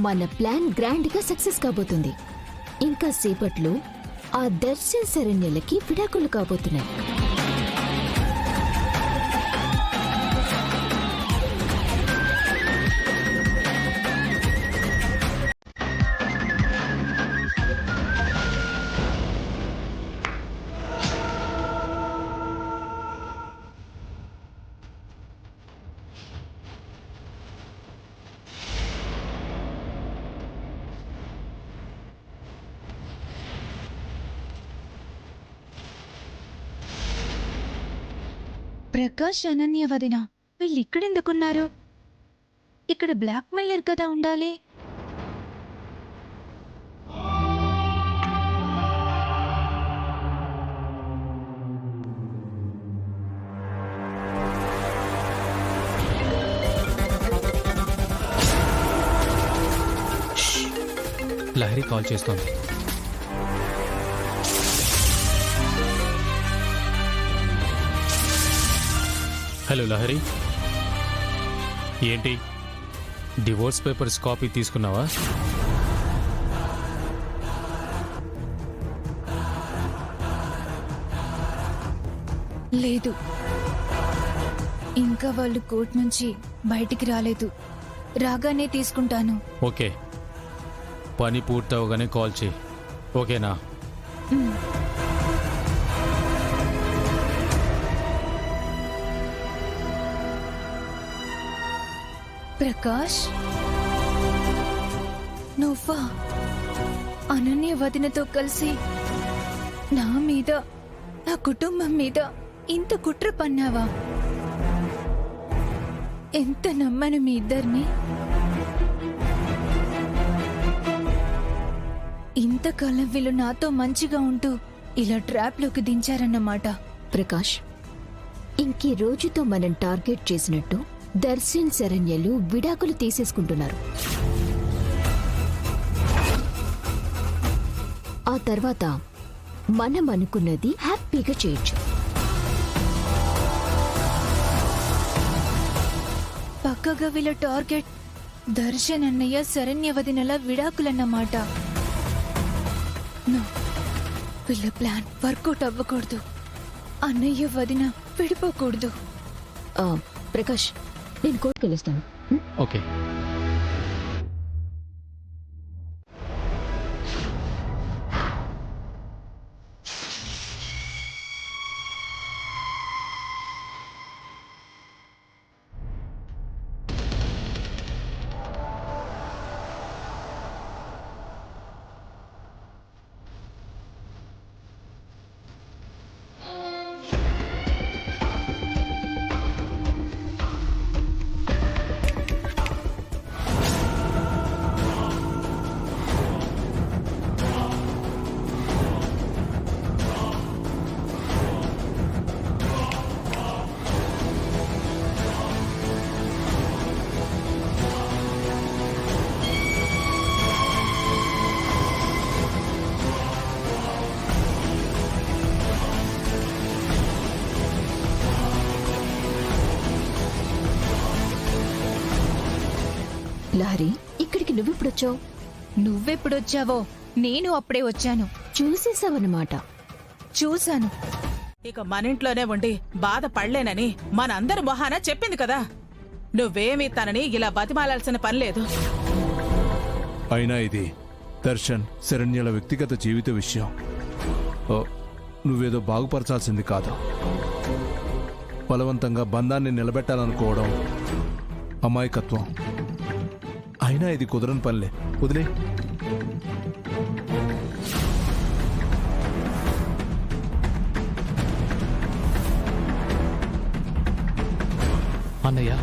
మన plan grand గా success కాబోతుంది. ఇంకా సేపట్లో ఆ దర్శన్ శరణ్యలకి విడాకులు కాబోతున్నాయి. ప్రకాష్, అనన్య వదిన వీళ్ళు ఇక్కడెందుకున్నారు? ఇక్కడ బ్లాక్ మెయిలర్ కదా ఉండాలి. లహరి కాల్ చేస్తోంది. హలో లహరి, ఏంటి డివోర్స్ పేపర్స్ కాపీ తీసుకున్నావా? లేదు, ఇంకా వాళ్ళు కోర్టు నుంచి బయటికి రాలేదు. రాగానే తీసుకుంటాను. ఓకే, పని పూర్తవగానే కాల్ చేయి, ఓకేనా? ప్రకాష్, నువ్వా అనన్య వదినతో కలిసి నా మీద, నా కుటుంబం మీద ఇంత కుట్ర పన్నావా? ఎంత నమ్మను మీ ఇద్దరిని. ఇంతకాలం వీళ్ళు నాతో మంచిగా ఉంటూ ఇలా ట్రాప్లోకి దించారన్నమాట. ప్రకాష్, ఇంకీ రోజుతో మనం టార్గెట్ చేసినట్టు దర్శన్ శరణ్యలు విడాకులు తీసేసుకుంటున్నారు. ఆ తర్వాత మనం అనుకున్నది హ్యాపీగా చేయొచ్చు. పక్కగా వీళ్ళ టార్గెట్ దర్శన్ అన్నయ్య శరణ్య వదినల విడాకులన్నమాట. వీళ్ళ ప్లాన్ వర్కౌట్ అవ్వకూడదు. అన్నయ్య వదిన విడిపోకూడదు. ప్రకాష్, నేను కోర్టుకు వెళ్ళొస్తాను. ఓకే. లహరి, ఇక్కడికి నువ్వెప్పుడొచ్చావు? నువ్వెప్పుడొచ్చావో నేను అప్పుడే వచ్చాను. చూసేసావన్నమాట. చూశాను. ఇక మనింట్లోనే ఉండి బాధపడలేనని మనందరి మొహాన చెప్పింది కదా. నువ్వేమీ తనని ఇలా బతిమాలాల్సిన పనిలేదు. అయినా ఇది దర్శన్ శరణ్యల వ్యక్తిగత జీవిత విషయం. నువ్వేదో బాగుపరచాల్సింది కాదు. బలవంతంగా బంధాన్ని నిలబెట్టాలనుకోవడం అమాయకత్వం. అయినా ఇది కుదరని పనిలే, వదిలే. అన్నయ్య,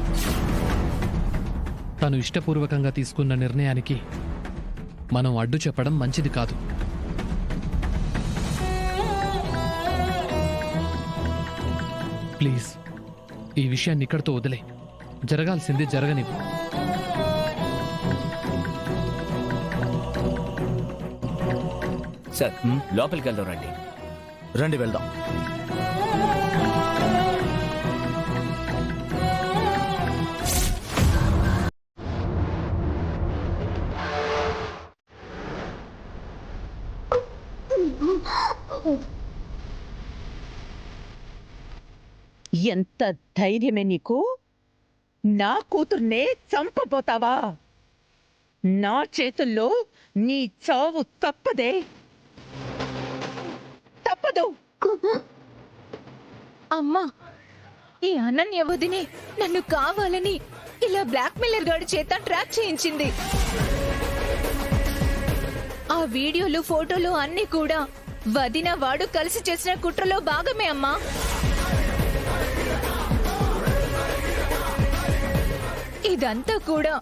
తను ఇష్టపూర్వకంగా తీసుకున్న నిర్ణయానికి మనం అడ్డు చెప్పడం మంచిది కాదు. ప్లీజ్, ఈ విషయాన్ని ఇక్కడితో వదిలే. జరగాల్సింది జరగనివ్వు. సార్, లోపలికి వెళ్దాం రండి. రండి వెళ్దాం. ఎంత ధైర్యమే నీకు? నా కూతుర్నే చంపబోతావా? నా చేతుల్లో నీ చావు తప్పదే, తప్పదు. అమ్మా, ఈ అనన్య వదినే నన్ను కావాలని ఇలా బ్లాక్మెయిలర్ గాడి చేత ట్రాప్ చేయించింది. ఆ వీడియోలు ఫోటోలు అన్నీ కూడా వదిన వాడు కలిసి చేసిన కుట్రలో భాగమే అమ్మా. ఇదంతా కూడా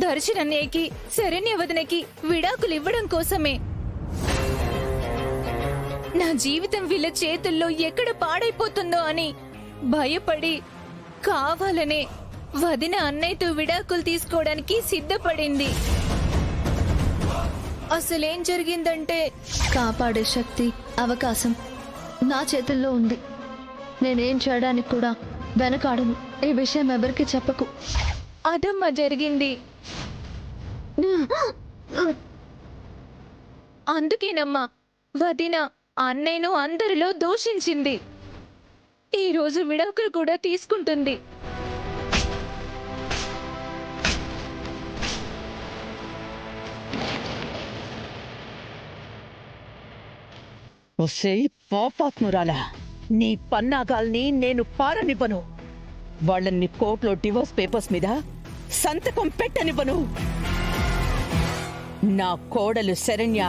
దర్శన్ అన్నయ్యకి శరణ్య వదినకి విడాకులు ఇవ్వడం కోసమే. నా జీవితం వీళ్ళ చేతుల్లో ఎక్కడ పాడైపోతుందో అని భయపడి కావాలనే వదిన అన్నయ్యతో విడాకులు తీసుకోవడానికి సిద్ధపడింది. అసలేం జరిగిందంటే కాపాడే శక్తి, అవకాశం నా చేతుల్లో ఉంది. నేనేం చేయడానికి కూడా వెనకాడను. ఈ విషయం ఎవరికి చెప్పకు. అదమ్మా జరిగింది. అందుకేనమ్మా వదిన అన్నయ్యను అందరిలో దూషించింది. ఈ రోజు విడాకులు కూడా తీసుకుంటుంది. ఒసేయ్ పాపాత్మురాలా, నీ పన్నాగాల్ని నేను పారనివ్వను. వాళ్ళని కోర్టులో డివోర్స్ పేపర్స్ మీద సంతకం పెట్టనివ్వను. నా కోడలు శరణ్య